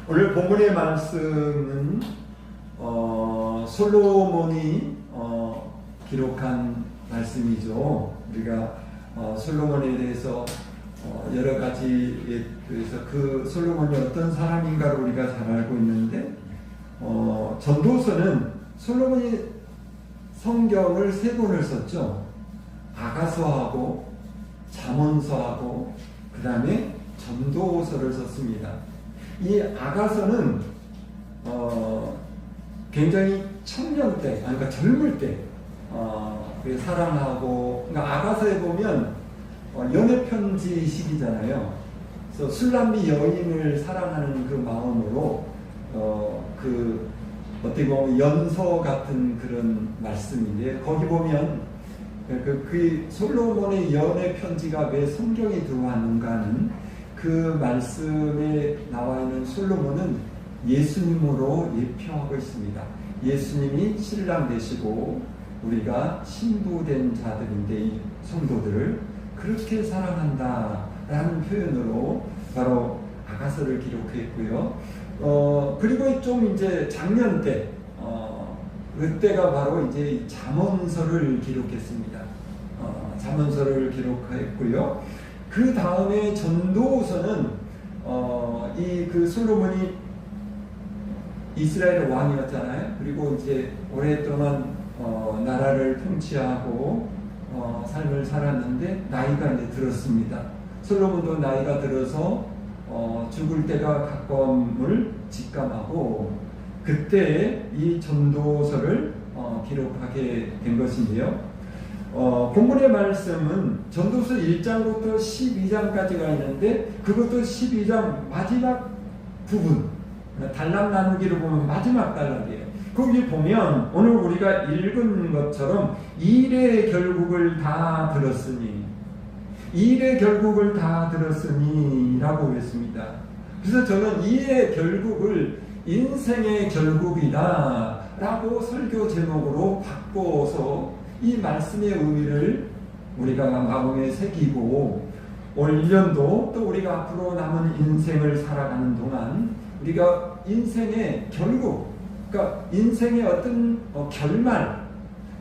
오늘 본문의 말씀은 솔로몬이 기록한 말씀이죠. 우리가 솔로몬에 대해서 여러 가지에 대해서 그 솔로몬이 어떤 사람인가를 우리가 잘 알고 있는데 전도서는 솔로몬이 성경을 세 권을 썼죠. 아가서하고 잠언서하고 그 다음에 전도서를 썼습니다. 이 아가서는 굉장히 청년 때, 그러니까 젊을 때 사랑하고, 그러니까 아가서에 보면 연애 편지 시기잖아요. 그래서 술람비 여인을 사랑하는 그 마음으로 어떻게 보면 연서 같은 그런 말씀인데, 거기 보면 그 솔로몬의 연애 편지가 왜 성경에 들어왔는가 하는 그 말씀에 나와 있는 솔로몬은 예수님으로 예표하고 있습니다. 예수님이 신랑 되시고 우리가 신부된 자들인데 이 성도들을 그렇게 사랑한다라는 표현으로 바로 아가서를 기록했고요. 그리고 좀 이제 작년 때 그때가 바로 이제 잠언서를 기록했습니다. 잠언서를 기록했고요. 그 다음에 전도서는 그 솔로몬이 이스라엘의 왕이었잖아요. 그리고 이제 오랫동안 나라를 통치하고 삶을 살았는데 나이가 이제 들었습니다. 솔로몬도 나이가 들어서 죽을 때가 가까움을 직감하고 그때 이 전도서를 기록하게 된 것인데요. 본문의 말씀은 전도서 1장부터 12장까지가 있는데 그것도 12장 마지막 부분, 단락 나누기로 보면 마지막 단락이에요. 거기 보면 오늘 우리가 읽은 것처럼 일의 결국을 다 들었으니, 일의 결국을 다 들었으니 라고 했습니다. 그래서 저는 일의 결국을 인생의 결국이다 라고 설교 제목으로 바꿔서 이 말씀의 의미를 우리가 마음에 새기고 올 1년도 또 우리가 앞으로 남은 인생을 살아가는 동안 우리가 인생의 결국, 그러니까 인생의 어떤 결말,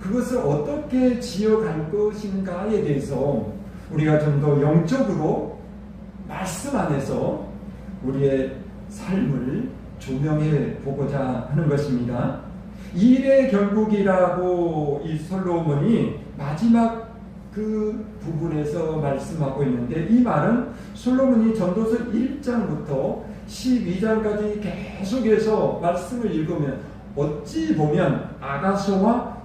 그것을 어떻게 지어갈 것인가에 대해서 우리가 좀 더 영적으로 말씀 안에서 우리의 삶을 조명해 보고자 하는 것입니다. 일의 결국이라고 이 솔로몬이 마지막 그 부분에서 말씀하고 있는데 이 말은 솔로몬이 전도서 1장부터 12장까지 계속해서 말씀을 읽으면 어찌 보면 아가서와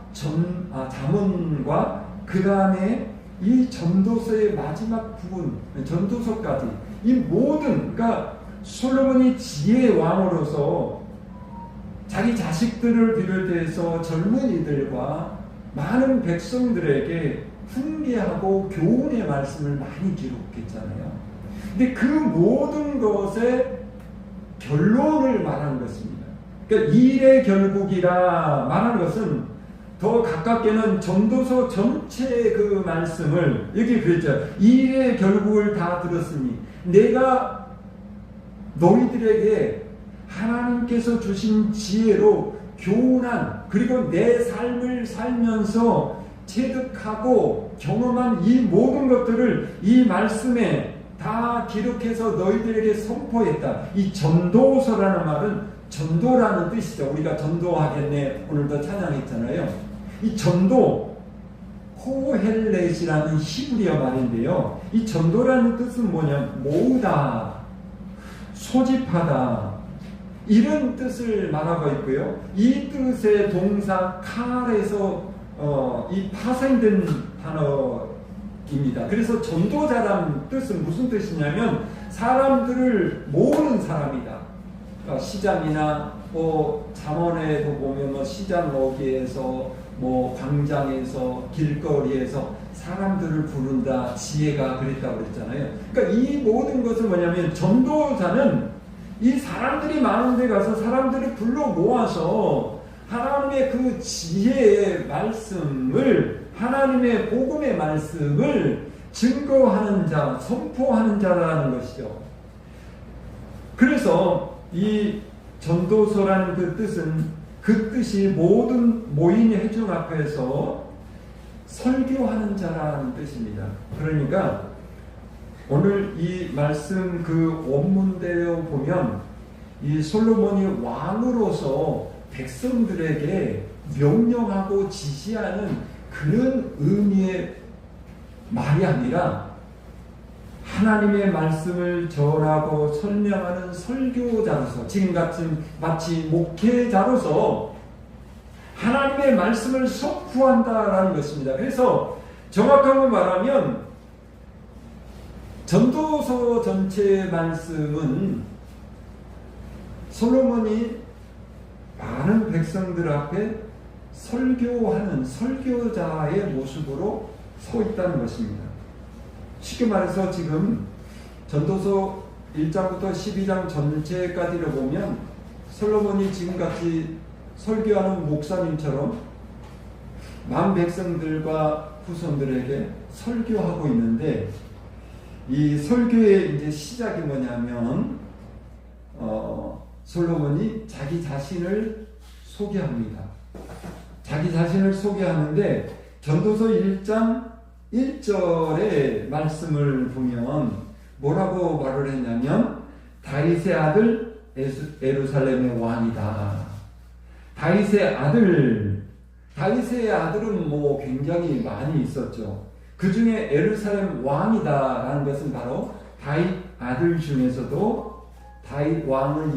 잠언과 그 다음에 이 전도서의 마지막 부분, 전도서까지 이 모든, 그러니까 솔로몬이 지혜의 왕으로서 자기 자식들을 비롯해서 젊은이들과 많은 백성들에게 훈계하고 교훈의 말씀을 많이 기록했잖아요. 근데 그 모든 것의 결론을 말하는 것입니다. 그러니까 일의 결국이라 말하는 것은 더 가깝게는 전도서 전체의 그 말씀을 여기 그랬죠. 일의 결국을 다 들었으니 내가 너희들에게 하나님께서 주신 지혜로 교훈한, 그리고 내 삶을 살면서 체득하고 경험한 이 모든 것들을 이 말씀에 다 기록해서 너희들에게 선포했다. 이 전도서라는 말은 전도라는 뜻이죠. 우리가 전도하겠네 오늘도 찬양했잖아요. 이 전도 코헬렛이라는 히브리어 말인데요. 이 전도라는 뜻은 뭐냐? 모으다, 소집하다, 이런 뜻을 말하고 있고요. 이 뜻의 동사 칼에서 이 파생된 단어입니다. 그래서 전도자라는 뜻은 무슨 뜻이냐면 사람들을 모으는 사람이다. 시장이나 잠언에도 보면 시장 어귀에서 광장에서 길거리에서 사람들을 부른다, 지혜가 그랬다고 그랬잖아요. 그러니까 이 모든 것은 뭐냐면 전도자는 이 사람들이 많은 데 가서 사람들을 불러 모아서 하나님의 그 지혜의 말씀을, 하나님의 복음의 말씀을 증거하는 자, 선포하는 자라는 것이죠. 그래서 이 전도서라는 그 뜻은 그 뜻이 모든 모인 회중 앞에서 설교하는 자라는 뜻입니다. 그러니까 오늘 이 말씀 그 원문대로 보면 이 솔로몬이 왕으로서 백성들에게 명령하고 지시하는 그런 의미의 말이 아니라 하나님의 말씀을 전하고 설명하는 설교자로서 지금 같은 마치 목회자로서 하나님의 말씀을 선포한다라는 것입니다. 그래서 정확하게 말하면 전도서 전체의 말씀은 솔로몬이 많은 백성들 앞에 설교하는 설교자의 모습으로 서 있다는 것입니다. 쉽게 말해서 지금 전도서 1장부터 12장 전체까지를 보면 솔로몬이 지금같이 설교하는 목사님처럼 만 백성들과 후손들에게 설교하고 있는데 이 설교의 이제 시작이 뭐냐면 솔로몬이 자기 자신을 소개합니다. 자기 자신을 소개하는데 전도서 1장 1절의 말씀을 보면 뭐라고 말을 했냐면 다윗의 아들 예루살렘의 왕이다. 다윗의 아들은 뭐 굉장히 많이 있었죠. 그 중에 예루살렘 왕이다라는 것은 바로 다윗 아들 중에서도 다윗 왕을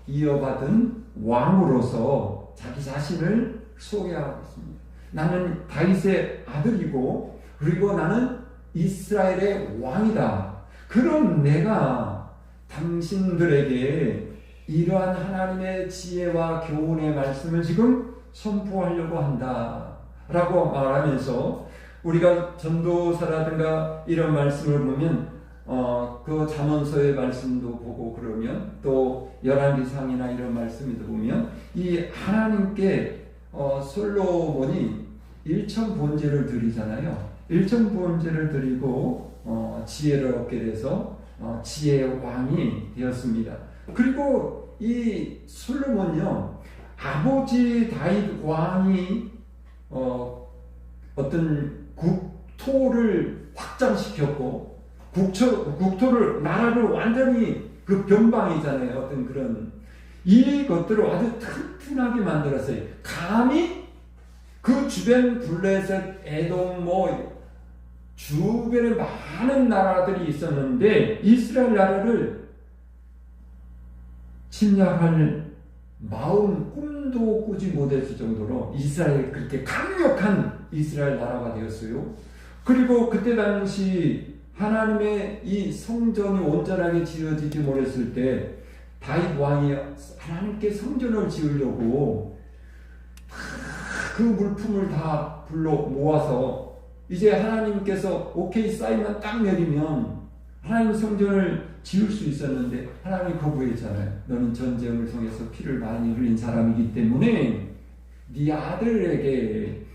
이어받은 왕으로서 자기 자신을 소개하고 있습니다. 나는 다윗의 아들이고 그리고 나는 이스라엘의 왕이다. 그럼 내가 당신들에게 이러한 하나님의 지혜와 교훈의 말씀을 지금 선포하려고 한다 라고 말하면서 우리가 전도서라든가 이런 말씀을 보면 그 잠언서의 말씀도 보고 그러면 또 열왕기상이나 이런 말씀도 보면 이 하나님께 솔로몬이 일천번제를 드리잖아요. 일천번제를 드리고 지혜를 얻게 돼서 지혜의 왕이 되었습니다. 그리고 이 솔로몬요, 아버지 다윗 왕이 어떤 국토를 확장시켰고 국토를 나라를 완전히 그 변방이잖아요. 어떤 그런 이것들을 아주 튼튼하게 만들었어요. 감히 그 주변 블레셋, 에돔 주변에 많은 나라들이 있었는데 이스라엘 나라를 침략할 마음 꿈도 꾸지 못했을 정도로 이스라엘 그렇게 강력한 이스라엘 나라가 되었어요. 그리고 그때 당시 하나님의 이 성전이 온전하게 지어지지 못했을 때 다윗 왕이 하나님께 성전을 지으려고 그 물품을 다 불러 모아서 이제 하나님께서 오케이 사인만 딱 내리면 하나님 성전을 지을 수 있었는데 하나님이 거부했잖아요. 너는 전쟁을 통해서 피를 많이 흘린 사람이기 때문에 네 아들에게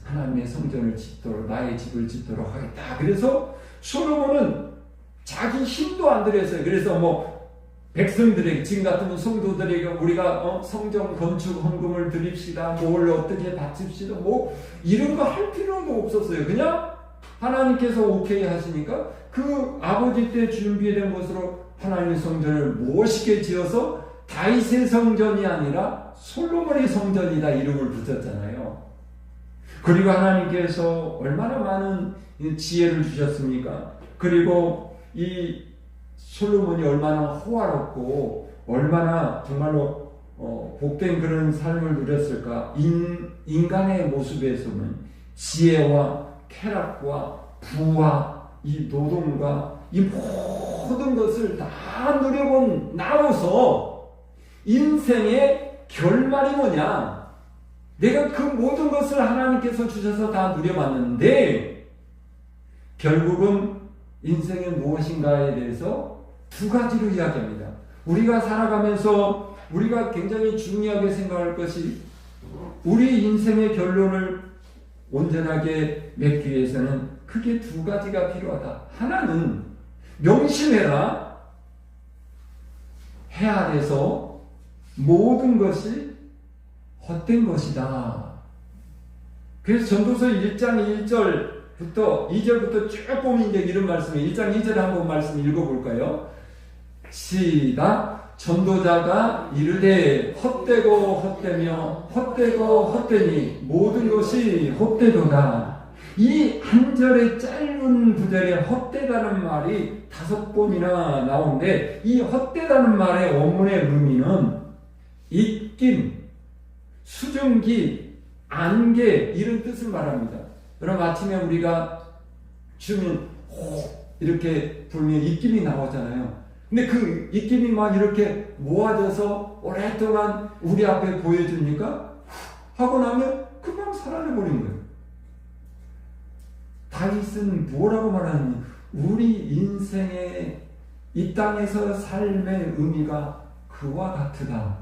하나님의 성전을 짓도록 나의 집을 짓도록 하겠다. 그래서 솔로몬은 자기 힘도 안 들였어요. 그래서 백성들에게 지금 같으면 성도들에게 우리가 성전 건축 헌금을 드립시다. 뭘 어떻게 바칩시다. 이런 거 할 필요도 없었어요. 그냥 하나님께서 오케이 하시니까 그 아버지 때 준비된 것으로 하나님의 성전을 멋있게 지어서 다윗의 성전이 아니라 솔로몬의 성전이다 이름을 붙였잖아요. 그리고 하나님께서 얼마나 많은 지혜를 주셨습니까? 그리고 이 솔로몬이 얼마나 호화롭고 얼마나 정말로 복된 그런 삶을 누렸을까? 인간의 모습에서는 지혜와 쾌락과 부와 이 노동과 이 모든 것을 다 누려본 나로서 인생의 결말이 뭐냐? 내가 그 모든 것을 하나님께서 주셔서 다 누려봤는데 결국은 인생이 무엇인가에 대해서 두 가지로 이야기합니다. 우리가 살아가면서 우리가 굉장히 중요하게 생각할 것이 우리 인생의 결론을 온전하게 맺기 위해서는 크게 두 가지가 필요하다. 하나는 명심해라. 해 아래서 모든 것이 헛된 것이다. 그래서 전도서 1장 1절부터 2절부터 쭉 보면 이제 이런 말씀이 1장 2절에 한번 말씀 읽어볼까요? 시작. 전도자가 이르되 헛되고 헛되며 헛되고 헛되니 모든 것이 헛되도다. 이 한 절의 짧은 구절에 헛되다는 말이 5번이나 나오는데 이 헛되다는 말의 원문의 의미는 입김, 수증기, 안개 이런 뜻을 말합니다. 여러분 아침에 우리가 주면 이렇게 불면 입김이 나오잖아요. 근데 그 입김이 막 이렇게 모아져서 오랫동안 우리 앞에 보여줍니까? 하고 나면 금방 사라져버린 거예요. 다윗은 뭐라고 말하느냐? 우리 인생의 이 땅에서 삶의 의미가 그와 같으다.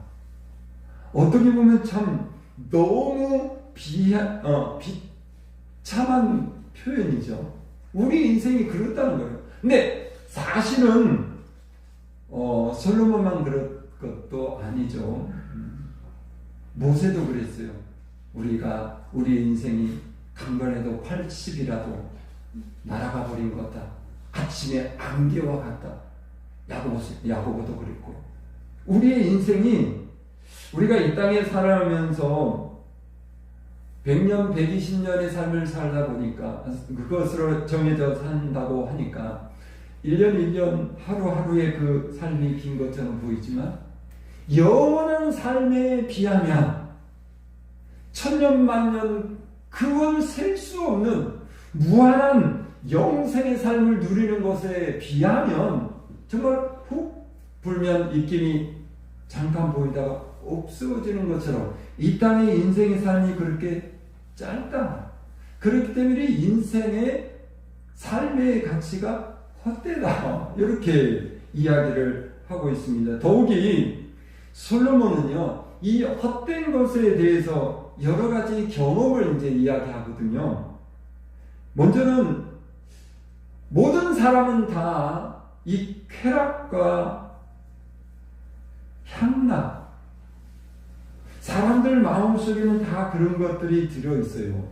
어떻게 보면 참 너무 비참한 표현이죠. 우리 인생이 그렇다는 거예요. 근데 사실은 솔로몬만 그런 것도 아니죠. 모세도 그랬어요. 우리 인생이 강건해도 80이라도 날아가 버린 거다. 아침에 안개와 같다. 야고보도 그랬고. 우리의 인생이 우리가 이 땅에 살아가면서 100년, 120년의 삶을 살다 보니까 그것으로 정해져 산다고 하니까 1년 1년 하루하루의 그 삶이 긴 것처럼 보이지만 영원한 삶에 비하면 천년 만년 그걸 셀 수 없는 무한한 영생의 삶을 누리는 것에 비하면 정말 훅 불면 입김이 잠깐 보이다가 없어지는 것처럼 이 땅의 인생의 삶이 그렇게 짧다. 그렇기 때문에 인생의 삶의 가치가 헛되다. 이렇게 이야기를 하고 있습니다. 더욱이 솔로몬은요, 이 헛된 것에 대해서 여러 가지 경험을 이제 이야기하거든요. 먼저는 모든 사람은 다 이 쾌락과 향락, 사람들 마음속에는 다 그런 것들이 들어있어요.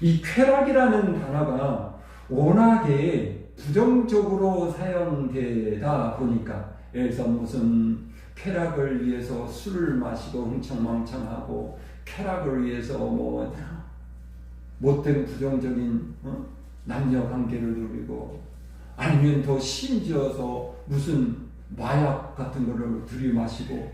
이 쾌락이라는 단어가 워낙에 부정적으로 사용되다 보니까, 예를 들어서 무슨 쾌락을 위해서 술을 마시고 흥청망청하고 쾌락을 위해서 뭐 못된 부정적인 남녀 관계를 누리고, 아니면 더 심지어서 무슨 마약 같은 거를 들이마시고,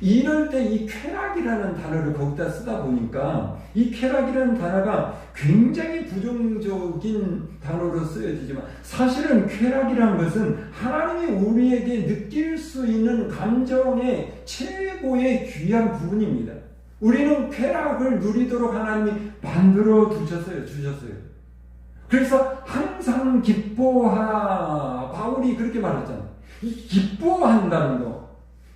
이럴 때 이 쾌락이라는 단어를 거기다 쓰다 보니까 이 쾌락이라는 단어가 굉장히 부정적인 단어로 쓰여지지만, 사실은 쾌락이라는 것은 하나님이 우리에게 느낄 수 있는 감정의 최고의 귀한 부분입니다. 우리는 쾌락을 누리도록 하나님이 만들어 주셨어요. 그래서 항상 기뻐하라. 바울이 그렇게 말했잖아요. 이 기뻐한다는 거,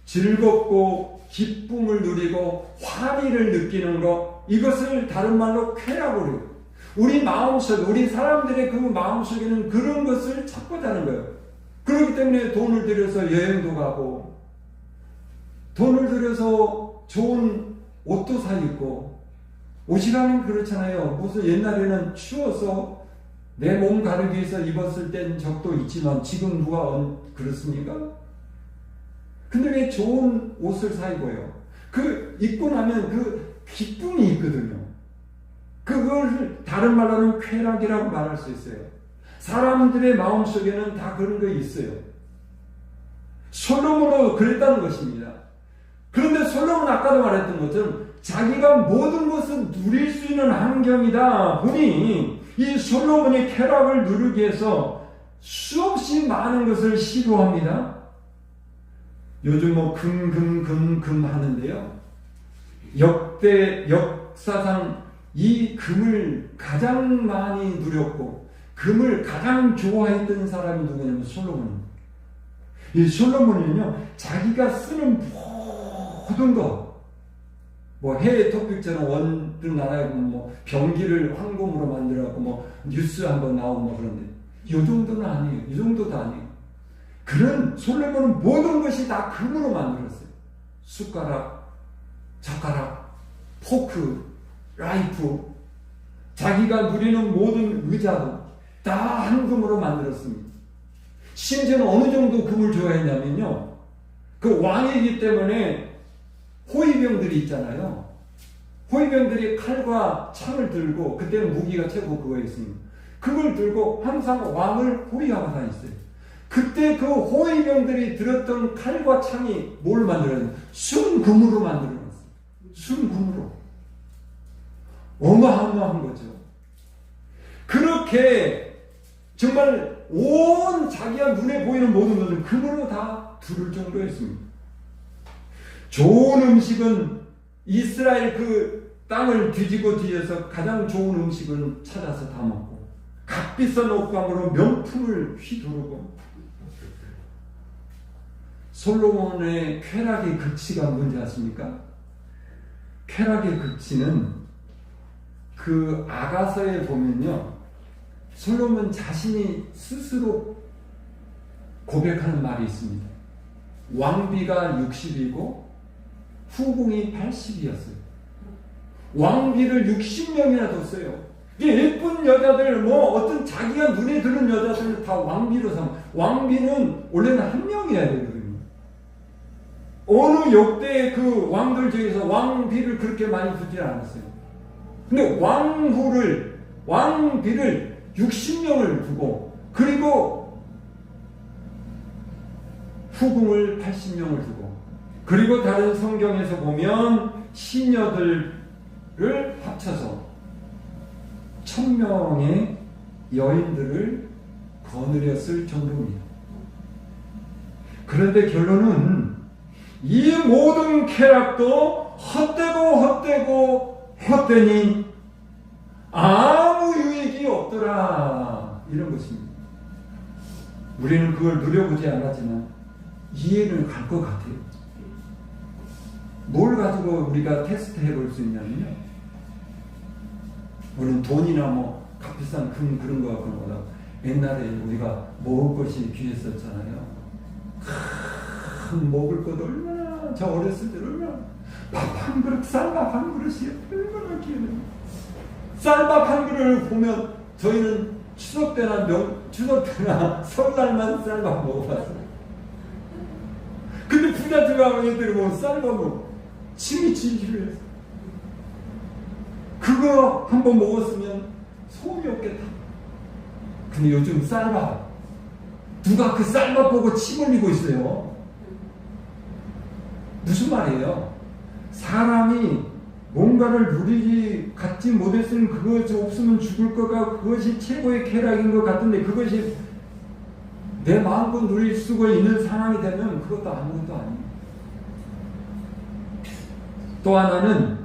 즐겁고 기쁨을 누리고 환희를 느끼는 거, 이것을 다른 말로 쾌락으로 해요. 우리 마음속, 우리 사람들의 그 마음속에는 그런 것을 찾고자 하는 거예요. 그렇기 때문에 돈을 들여서 여행도 가고, 돈을 들여서 좋은 옷도 사 입고, 옷이라면 그렇잖아요. 무슨 옛날에는 추워서 내 몸 가르기 위해서 입었을 땐 적도 있지만 지금 누가 그렇습니까? 근데 왜 좋은 옷을 사 입어요? 그 입고 나면 그 기쁨이 있거든요. 그걸 다른 말로는 쾌락이라고 말할 수 있어요. 사람들의 마음속에는 다 그런 거 있어요. 솔로몬도 그랬다는 것입니다. 그런데 솔로몬은 아까도 말했던 것처럼 자기가 모든 것을 누릴 수 있는 환경이다 보니 이 솔로몬이 쾌락을 누리기 위해서 수없이 많은 것을 시도합니다. 요즘 뭐 금 하는데요. 역사상 이 금을 가장 많이 누렸고 금을 가장 좋아했던 사람이 누구냐면 솔로몬입니다. 이 솔로몬은요, 자기가 쓰는 모든 것, 뭐 해외 토픽처럼 어느 나라에 보면 뭐 병기를 황금으로 만들어갖고 뭐 뉴스 한번 나오고 뭐 그런데 이 정도는 아니에요. 이 정도도 아니에요. 그런 솔로몬은 모든 것이 다 금으로 만들었어요. 숟가락, 젓가락, 포크, 라이프, 자기가 누리는 모든 의자도 다 한 금으로 만들었습니다. 심지어는 어느 정도 금을 좋아했냐면요, 그 왕이기 때문에 호위병들이 있잖아요. 호위병들이 칼과 창을 들고, 그때는 무기가 최고 그거였습니다. 그걸 들고 항상 왕을 호위하고 다녔어요. 그때 그 호위병들이 들었던 칼과 창이 뭘 만들었냐? 순금으로 만들어놨어요. 순금으로. 어마어마한 거죠. 그렇게 정말 온 자기가 눈에 보이는 모든 것을 금으로 다 두를 정도였습니다. 좋은 음식은 이스라엘 그 땅을 뒤지고 뒤져서 가장 좋은 음식을 찾아서 다 먹고, 값비싼 옷감으로 명품을 휘두르고, 솔로몬의 쾌락의 극치가 뭔지 아십니까? 쾌락의 극치는 그 아가서에 보면요, 솔로몬 자신이 스스로 고백하는 말이 있습니다. 왕비가 60이고 후궁이 80이었어요. 왕비를 60명이나 뒀어요. 예쁜 여자들, 어떤 자기가 눈에 드는 여자들 다 왕비로 삼아. 왕비는 원래는 한 명이어야 되거든요. 어느 역대의 그 왕들 중에서 왕비를 그렇게 많이 두지 않았어요. 근데 왕비를 60명을 두고, 그리고 후궁을 80명을 두고, 그리고 다른 성경에서 보면 시녀들을 합쳐서 1000명의 여인들을 거느렸을 정도입니다. 그런데 결론은 이 모든 쾌락도 헛되니 아무 유익이 없더라, 이런 것입니다. 우리는 그걸 누려보지 않았지만 이해는 갈 것 같아요. 뭘 가지고 우리가 테스트 해볼 수 있냐면요, 물론 돈이나 값비싼 금 그런 거 그런 거다. 옛날에 우리가 먹을 것이 귀했었잖아요. 먹을 것 얼마나, 저 어렸을 때 얼마나, 밥 한 그릇, 쌀밥 한 그릇이 얼마나 귀해요. 쌀밥 한 그릇을 보면 저희는 추석 때나 설날만 쌀밥 먹어봤어요. 근데 부잣집 가면 애들이 보면 쌀밥을 침이 지기를 해서, 그거 한번 먹었으면 소음이 없겠다. 근데 요즘 쌀밥, 누가 그 쌀밥 보고 침 흘리고 있어요. 무슨 말이에요? 사람이 뭔가를 갖지 못했으면 그것이 없으면 죽을 거가, 그것이 최고의 쾌락인 것 같은데, 그것이 내 마음껏 누릴 수가 있는 상황이 되면 그것도 아무것도 아니에요. 또 하나는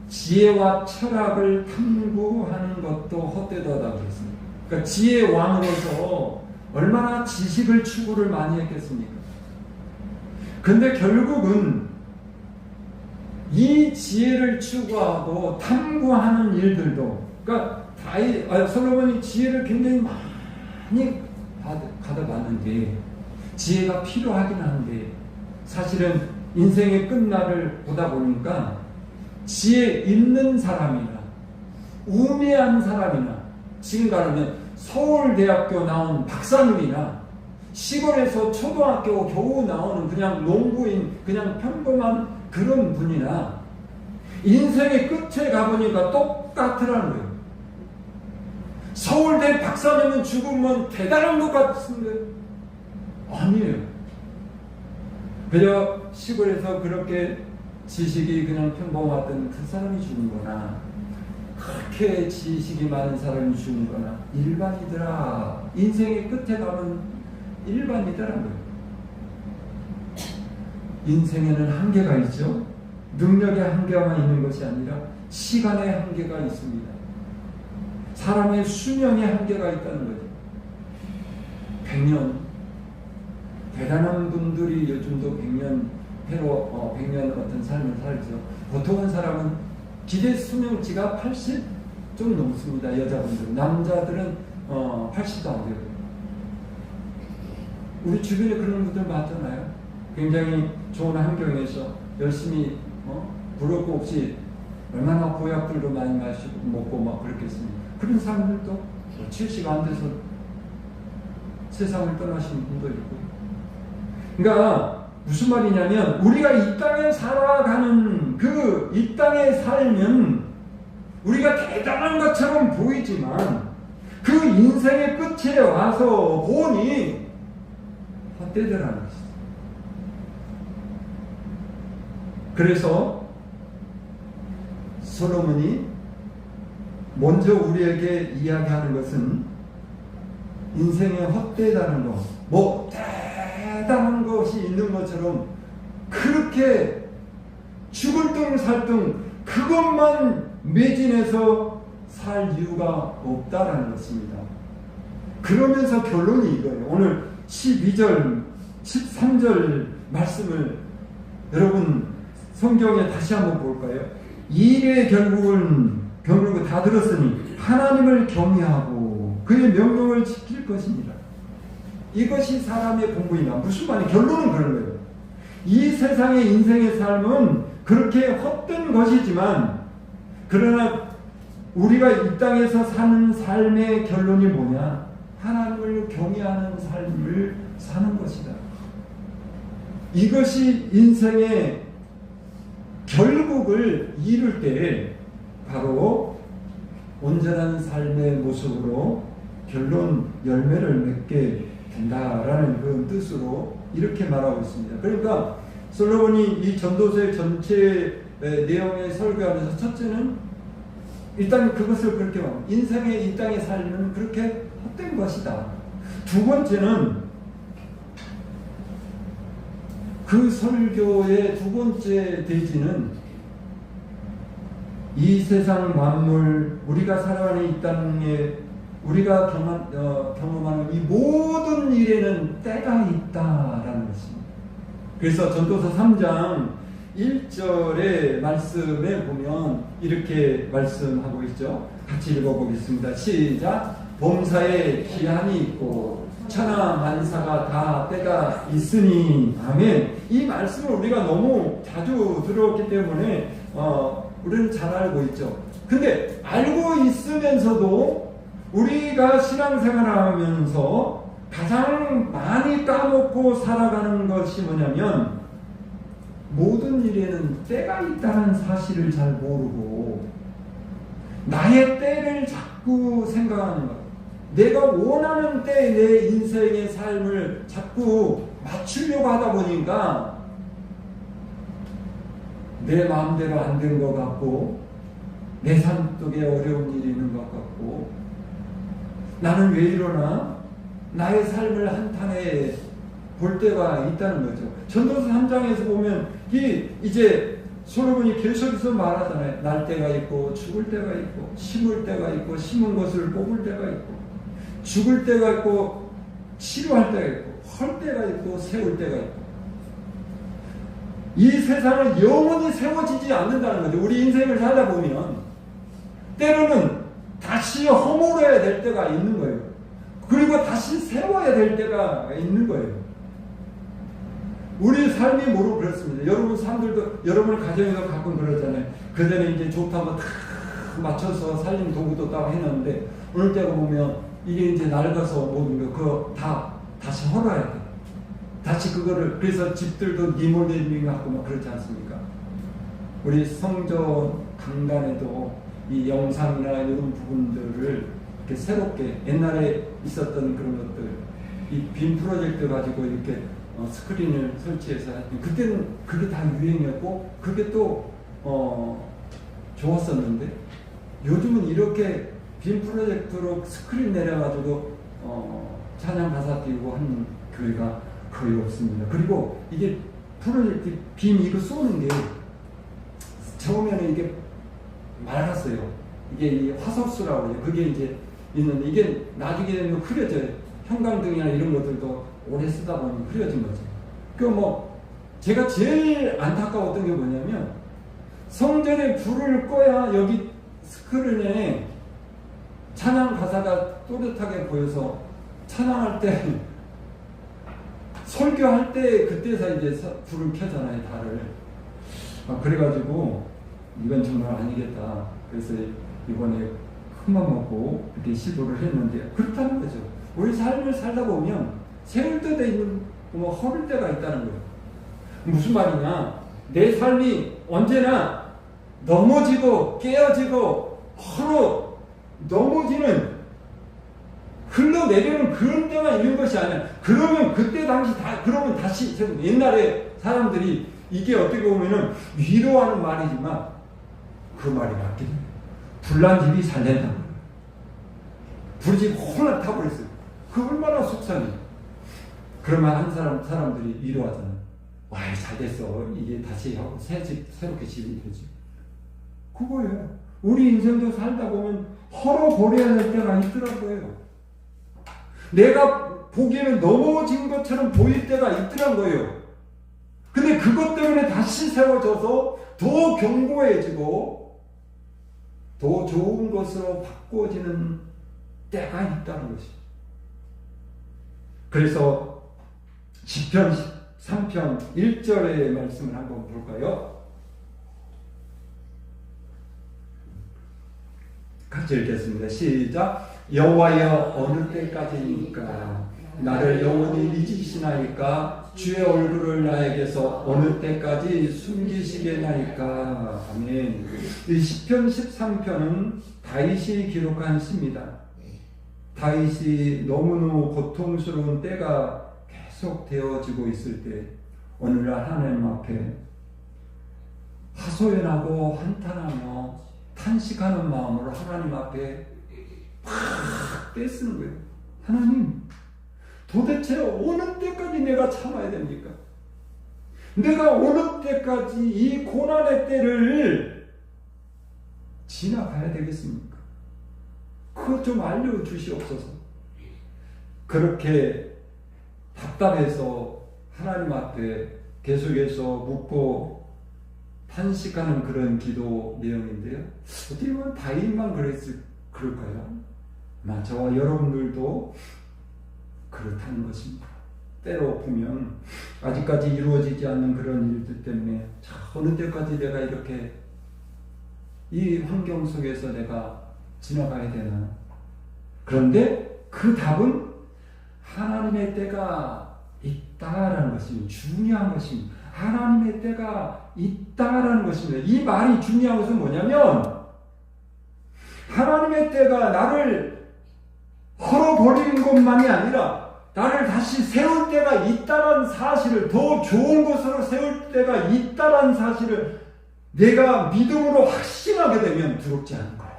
지혜와 철학을 탐구하는 것도 헛되다고 그랬습니다. 그러니까 지혜의 왕으로서 얼마나 지식을 추구를 많이 했겠습니까? 근데 결국은 이 지혜를 추구하고 탐구하는 일들도, 그러니까 솔로몬이 지혜를 굉장히 많이 받아봤는데, 지혜가 필요하긴 한데, 사실은 인생의 끝날을 보다 보니까 지혜 있는 사람이나 우매한 사람이나, 지금 가르면 서울대학교 나온 박사님이나 시골에서 초등학교 겨우 나오는 그냥 농부인, 그냥 평범한 그런 분이나 인생의 끝에 가보니까 똑같으라는 거예요. 서울대 박사님은 죽으면 대단한 것 같은데 아니에요. 그저 시골에서 그렇게 지식이 그냥 평범했던 그 사람이 죽은 거나, 그렇게 지식이 많은 사람이 죽은 거나, 일반이더라. 인생의 끝에 가면 일반이더라는 거예요. 인생에는 한계가 있죠. 능력의 한계가 있는 것이 아니라 시간의 한계가 있습니다. 사람의 수명의 한계가 있다는 거죠. 100년, 대단한 분들이 요즘도 100년 어떤 삶을 살죠. 보통은 사람은 기대 수명치가 80 좀 넘습니다. 여자분들은. 남자들은 80도 안 돼요. 우리 주변에 그런 분들 많잖아요. 굉장히 좋은 환경에서 열심히 부럽고 없이 얼마나 보약들도 많이 마시고 먹고 막 그렇겠습니다. 그런 사람들도 70 안 돼서 세상을 떠나시는 분도 있고. 그러니까 무슨 말이냐면 우리가 이 땅에 살아가는 이 땅의 삶은 우리가 대단한 것처럼 보이지만 그 인생의 끝에 와서 보니 헛되더라는 것이죠. 그래서 솔로몬이 먼저 우리에게 이야기하는 것은 인생의 헛되다는 것, 뭐 대단한 것이 있는 것처럼 그렇게 죽을 등 살 등 그것만 매진해서 살 이유가 없다라는 것입니다. 그러면서 결론이 이거예요. 오늘 12절, 13절 말씀을 여러분 성경에 다시 한번 볼까요? 일의 결국은 다 들었으니 하나님을 경외하고 그의 명령을 지킬 것입니다. 이것이 사람의 공부이다. 무슨 말이에요? 결론은 그런 거예요. 이 세상의 인생의 삶은 그렇게 헛된 것이지만 그러나 우리가 이 땅에서 사는 삶의 결론이 뭐냐? 하나님을 경외하는 삶을 사는 것이다. 이것이 인생의 결국을 이룰 때 바로 온전한 삶의 모습으로 결론 열매를 맺게 된다라는 그런 뜻으로 이렇게 말하고 있습니다. 그러니까 솔로몬이 이 전도서의 전체 내용의 설교하면서 첫째는 일단 그것을 그렇게 말합니다. 인생의 이 땅의 삶은 그렇게 헛된 것이다. 두 번째는 그 설교의 두 번째 대지는 이 세상 만물, 우리가 살아가는 이 땅에 우리가 경험하는 이 모든 일에는 때가 있다라는 것입니다. 그래서 전도서 3장 1절의 말씀에 보면 이렇게 말씀하고 있죠. 같이 읽어보겠습니다. 시작. 범사에 기한이 있고 천하 만사가 다 때가 있으니. 아멘. 이 말씀을 우리가 너무 자주 들었기 때문에 우리는 잘 알고 있죠. 근데 알고 있으면서도 우리가 신앙생활을 하면서 가장 많이 까먹고 살아가는 것이 뭐냐면 모든 일에는 때가 있다는 사실을 잘 모르고 나의 때를 자꾸 생각하는 것. 내가 원하는 때에 내 인생의 삶을 자꾸 맞추려고 하다 보니까 내 마음대로 안 된 것 같고 내 삶 속에 어려운 일이 있는 것 같고 나는 왜 이러나 나의 삶을 한탄해 볼 때가 있다는 거죠. 전도서 3장에서 보면 이제 솔로몬이 계속해서 말하잖아요. 날 때가 있고 죽을 때가 있고 심을 때가 있고 심은 것을 뽑을 때가 있고 죽을 때가 있고 치료할 때가 있고 헐 때가 있고 세울 때가 있고 이 세상은 영원히 세워지지 않는다는 거죠. 우리 인생을 살다 보면 때로는 다시 허물어야 될 때가 있는 거예요. 그리고 다시 세워야 될 때가 있는 거예요. 우리 삶이 모르고 그렇습니다. 여러분 사람들도 여러분 가정에서 가끔 그러잖아요. 그전에 이제 좋다고 다 맞춰서 살림 도구도 딱 해놨는데 어느 때가 보면 이게 이제 낡아서 모든 거 그거 다 다시 헐어야 돼. 다시 그거를 그래서 집들도 리모델링 하고 막 그렇지 않습니까? 우리 성전 강단에도 이 영상이나 이런 부분들을 이렇게 새롭게 옛날에 있었던 그런 것들 이 빔 프로젝트 가지고 이렇게 스크린을 설치해서 그때는 그게 다 유행이었고 그게 또 좋았었는데 요즘은 이렇게 빔 프로젝트로 스크린 내려가지고 찬양 가사 띄우고 하는 교회가 거의 없습니다. 그리고 이게 프로젝트 빔 이거 쏘는 게 처음에는 이게 맑았어요. 이게 이 화석수라고 해요. 그게 이제 있는데 이게 나중에 되면 흐려져요. 형광등이나 이런 것들도 오래 쓰다 보니 흐려진 거죠. 제가 제일 안타까웠던 게 뭐냐면 성전에 불을 꺼야 여기 스크린에 찬양 가사가 또렷하게 보여서 찬양할 때 설교할 때 그때서 이제 불을 켜잖아요, 달을. 그래가지고 이건 정말 아니겠다. 그래서 이번에 큰맘 먹고 그때 시도를 했는데 그렇다는 거죠. 우리 삶을 살다 보면 세울 때도 있는 허를 때가 있다는 거예요. 무슨 말이냐? 내 삶이 언제나 넘어지고 깨어지고 허로 넘어지는 흘러내리는 그런 때만 있는 것이 아니야. 그러면 그때 당시 그러면 다시 옛날에 사람들이 이게 어떻게 보면은 위로하는 말이지만 그 말이 맞긴 해요. 불난 집이 잘 된다. 불이 지금 홀라 타버렸어요. 그 얼마나 속상해. 그러면 한 사람들이 위로하잖아요. 와, 잘 됐어. 이게 다시 하고 새 집, 새롭게 집이 되지. 그거예요. 우리 인생도 살다 보면 헐어버려야 될 때가 있더라고요. 내가 보기에는 넘어진 것처럼 보일 때가 있더란 거예요. 근데 그것 때문에 다시 세워져서 더 견고해지고 더 좋은 것으로 바꿔지는 때가 있다는 것이. 그래서 시편 3편 1절의 말씀을 한번 볼까요? 같이 읽겠습니다. 시작. 여호와여 어느 때까지입니까? 나를 영원히 잊으시나이까? 주의 얼굴을 나에게서 어느 때까지 숨기시겠나이까? 아멘. 이 시편 13편은 다윗이 기록한 시입니다. 다윗이 너무너무 고통스러운 때가 계속 되어지고 있을 때 오늘날 하나님 앞에 하소연하고 한탄하며 탄식하는 마음으로 하나님 앞에 팍 떼쓰는 거예요. 하나님, 도대체 어느 때까지 내가 참아야 됩니까? 내가 어느 때까지 이 고난의 때를 지나가야 되겠습니까? 그것 좀 알려주시옵소서. 그렇게 답답해서 하나님 앞에 계속해서 묻고 탄식하는 그런 기도 내용인데요. 어떻게 보면 다윗만 그럴까요? 아마 저와 여러분들도 그렇다는 것입니다. 때로 보면 아직까지 이루어지지 않는 그런 일들 때문에 어느 때까지 내가 이렇게 이 환경 속에서 내가 지나가야 되나? 그런데 그 답은 하나님의 때가 있다라는 것입니다. 중요한 것입니다. 하나님의 때가 있다라는 것입니다. 이 말이 중요한 것은 뭐냐면 하나님의 때가 나를 헐어버리는 것만이 아니라 나를 다시 세울 때가 있다는 사실을, 더 좋은 것으로 세울 때가 있다는 사실을 내가 믿음으로 확신하게 되면 두렵지 않은 거예요.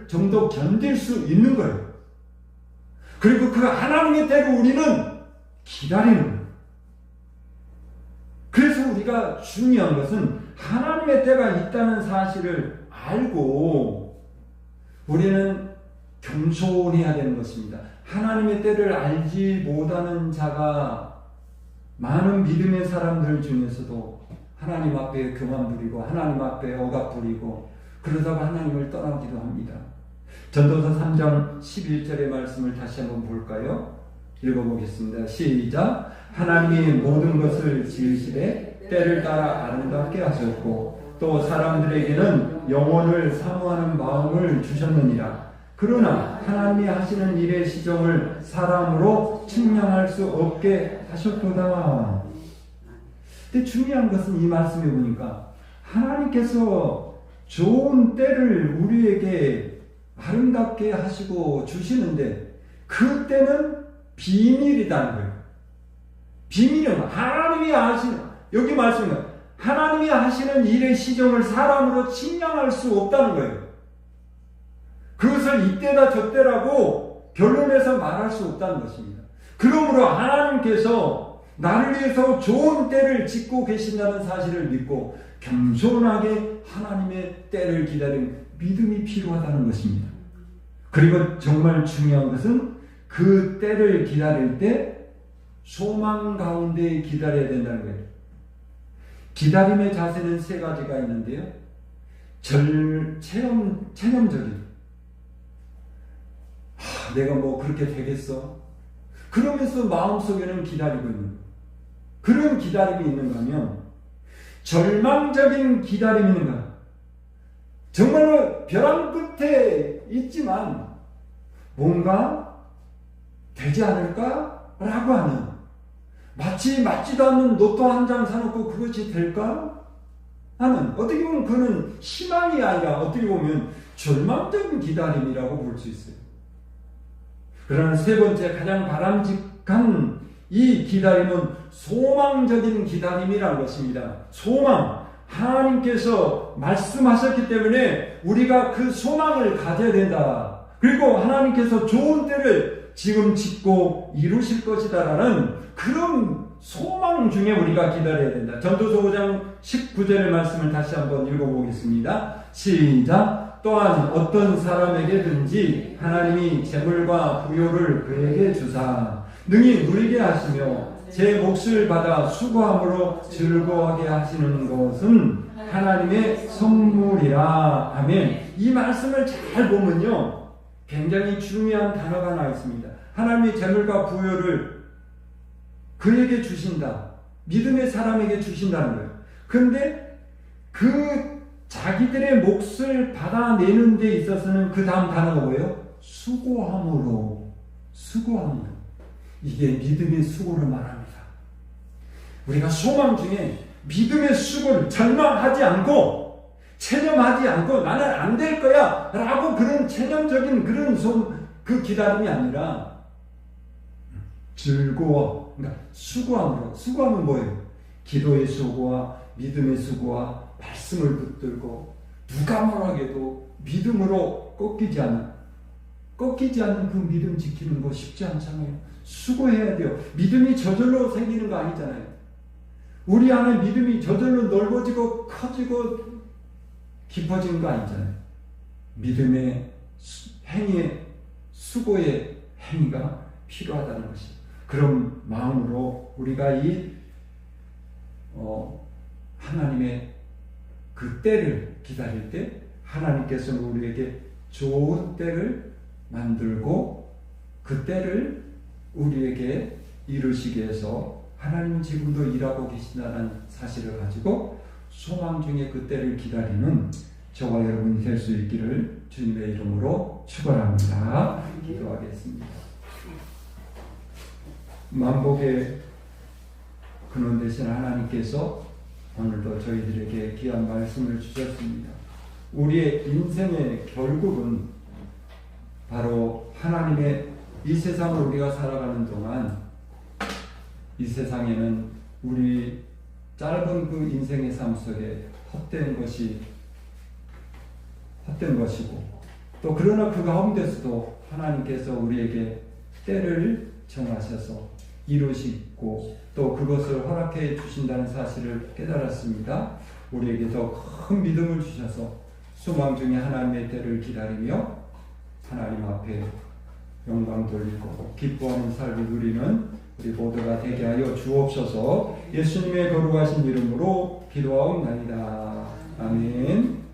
좀 더 견딜 수 있는 거예요. 그리고 그 하나님의 때를 우리는 기다리는 거예요. 그래서 우리가 중요한 것은 하나님의 때가 있다는 사실을 알고 우리는 겸손해야 되는 것입니다. 하나님의 때를 알지 못하는 자가 많은 믿음의 사람들 중에서도 하나님 앞에 교만 부리고 하나님 앞에 억압 부리고 그러다가 하나님을 떠나기도 합니다. 전도서 3장 11절의 말씀을 다시 한번 볼까요? 읽어보겠습니다. 시작. 하나님이 모든 것을 지으시되 때를 따라 아름답게 하셨고 또 사람들에게는 영혼을 사모하는 마음을 주셨느니라. 그러나 하나님이 하시는 일의 시정을 사람으로 측량할 수 없게 하셨도다. 근데 중요한 것은 이 말씀에 보니까 하나님께서 좋은 때를 우리에게 아름답게 하시고 주시는데 그 때는 비밀이라는 거예요. 비밀은 하나님이 하시는, 여기 말씀은 하나님이 하시는 일의 시정을 사람으로 측량할 수 없다는 거예요. 그것을 이때다 저때라고 결론해서 말할 수 없다는 것입니다. 그러므로 하나님께서 나를 위해서 좋은 때를 짓고 계신다는 사실을 믿고 겸손하게 하나님의 때를 기다리는 믿음이 필요하다는 것입니다. 그리고 정말 중요한 것은 그 때를 기다릴 때 소망 가운데 기다려야 된다는 거예요. 기다림의 자세는 세 가지가 있는데요. 체험적인, 내가 뭐 그렇게 되겠어? 그러면서 마음속에는 기다리고 있는 거예요. 그런 기다림이 있는가 하면 절망적인 기다림이 있는가, 정말로 벼랑 끝에 있지만 뭔가 되지 않을까? 라고 하는, 마치 맞지도 않는 로또 한 장 사놓고 그것이 될까? 하는, 어떻게 보면 그는 희망이 아니라 어떻게 보면 절망적인 기다림이라고 볼 수 있어요. 그러나 세 번째 가장 바람직한 이 기다림은 소망적인 기다림이라는 것입니다. 소망. 하나님께서 말씀하셨기 때문에 우리가 그 소망을 가져야 된다. 그리고 하나님께서 좋은 때를 지금 짓고 이루실 것이다라는 그런 소망 중에 우리가 기다려야 된다. 전도서 5장 19절의 말씀을 다시 한번 읽어보겠습니다. 시작. 또한 어떤 사람에게든지 하나님이 재물과 부요를 그에게 주사 능히 누리게 하시며 제 몫을 받아 수고함으로 즐거워하게 하시는 것은 하나님의 선물이라. 아멘. 이 말씀을 잘 보면요, 굉장히 중요한 단어가 나와 있습니다. 하나님의 재물과 부요를 그에게 주신다. 믿음의 사람에게 주신다는 거예요. 그런데 그 자기들의 몫을 받아내는 데 있어서는 그 다음 단어가 뭐예요? 수고함으로. 수고함으로. 이게 믿음의 수고를 말합니다. 우리가 소망 중에 믿음의 수고를, 절망하지 않고 체념하지 않고 나는 안 될 거야 라고 그런 체념적인 그런 그 기다림이 아니라 즐거워, 그러니까 수고함으로. 수고하면 뭐예요? 기도의 수고와 믿음의 수고와 말씀을 붙들고 누가 뭐라 해도 믿음으로 꺾이지 않는 그 믿음 지키는 거 쉽지 않잖아요. 수고해야 돼요. 믿음이 저절로 생기는 거 아니잖아요. 우리 안에 믿음이 저절로 넓어지고 커지고 깊어지는 거 아니잖아요. 믿음의 행위의 수고의 행위가 필요하다는 것이. 그런 마음으로 우리가 이 하나님의 그 때를 기다릴 때 하나님께서는 우리에게 좋은 때를 만들고 그 때를 우리에게 이루시기 위해서 하나님은 지금도 일하고 계신다는 사실을 가지고 소망 중에 그 때를 기다리는 저와 여러분이 될 수 있기를 주님의 이름으로 축원합니다. 기도하겠습니다. 만복의 근원 되신 하나님께서 오늘도 저희들에게 귀한 말씀을 주셨습니다. 우리의 인생의 결국은 바로 하나님의 이 세상을 우리가 살아가는 동안 이 세상에는 우리 짧은 그 인생의 삶 속에 헛된 것이고 또 그러나 그 가운데서도 하나님께서 우리에게 때를 정하셔서 이루시고 또 그것을 허락해 주신다는 사실을 깨달았습니다. 우리에게 더 큰 믿음을 주셔서 소망 중에 하나님의 때를 기다리며 하나님 앞에 영광 돌리고 기뻐하는 삶을 누리는 우리 모두가 되게 하여 주옵소서. 예수님의 거룩하신 이름으로 기도하옵나이다. 아멘.